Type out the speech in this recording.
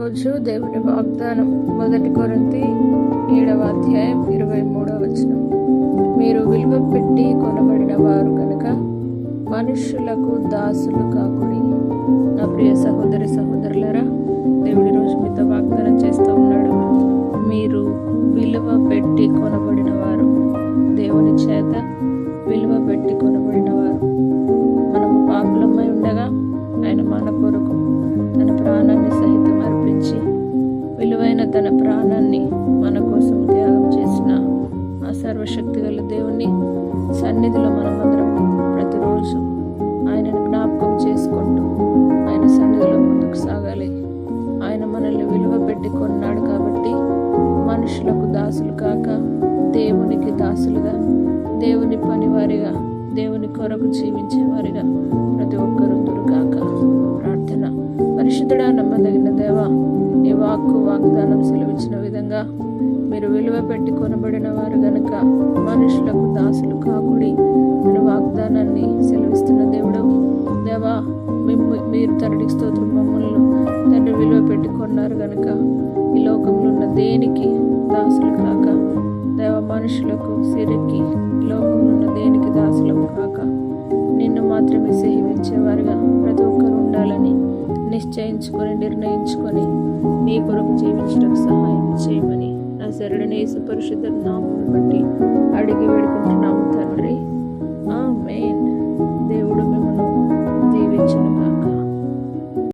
రోజు దేవుని వాగ్దానం 1 కొరింథీ 7:23 మీరు విలువ పెట్టి కొనబడిన వారు కనుక మనుషులకు దాసులు కాకుడి. నా ప్రియ సహోదరి సహోదరులారా, దేవుడి రోజు మీతో వాగ్దానం చేస్తూ ఉన్నాడు. మీరు విలువ పెట్టి కొనబడిన వారు, దేవుని చేత విలువ పెట్టి కొనబడిన వారు. మనము పాపులమై ఉండగా ఆయన మన కొరకు తన ప్రాణాన్ని సహితం అర్పించి విలువైన తన ప్రాణాన్ని మన కోసం త్యాగం చేసిన ఆ సర్వశక్తి గల దేవుని సన్నిధిలో మనమందరం ప్రతిరోజు ఆయనను జ్ఞాపకం చేసుకుంటూ ఆయన సన్నిధిలో ముందుకు సాగాలి. ఆయన మనల్ని విలువ పెట్టి కొన్నాడు కాబట్టి మనుషులకు దాసులు కాక దేవునికి దాసులుగా, దేవుని పనివారిగా, దేవుని కొరకు జీవించేవారిగా ప్రతి ఒక్కరు దురుగాక. ప్రార్థన. పరిశుద్ధుడా, నమ్మదగిన దేవా, నీ వాగ్దానం సెలవిచ్చిన విధంగా మీరు విలువ పెట్టి కొనబడిన వారు గనుక మనుషులకు దాసులు కాకుడి అనే వాగ్దానాన్ని సెలవిస్తున్న దేవుడు దేవా, మీరు తండ్రికి స్తోత్రం. మమ్మల్ని తండ్రి విలువ పెట్టి కొన్నారు గనుక ఈ లోకంలో ఉన్న దేనికి దాసులు కాక, దేవ మనుషులకు సిరికి ఈ లోకంలో ఉన్న దేనికి దాసులకు కాక నిన్ను మాత్రమే సేవించేవారుగా ప్రతి ఒక్కరు ఉండాలని నిశ్చయించుకొని నిర్ణయించుకొని నీ కొరకు జీవించడానికి సహాయం చేయమని నా శరణుని యేసు పరిశుద్ధ నామమును బట్టి అడిగి వేడుకుంటున్నాము తండ్రి. ఆమేన్.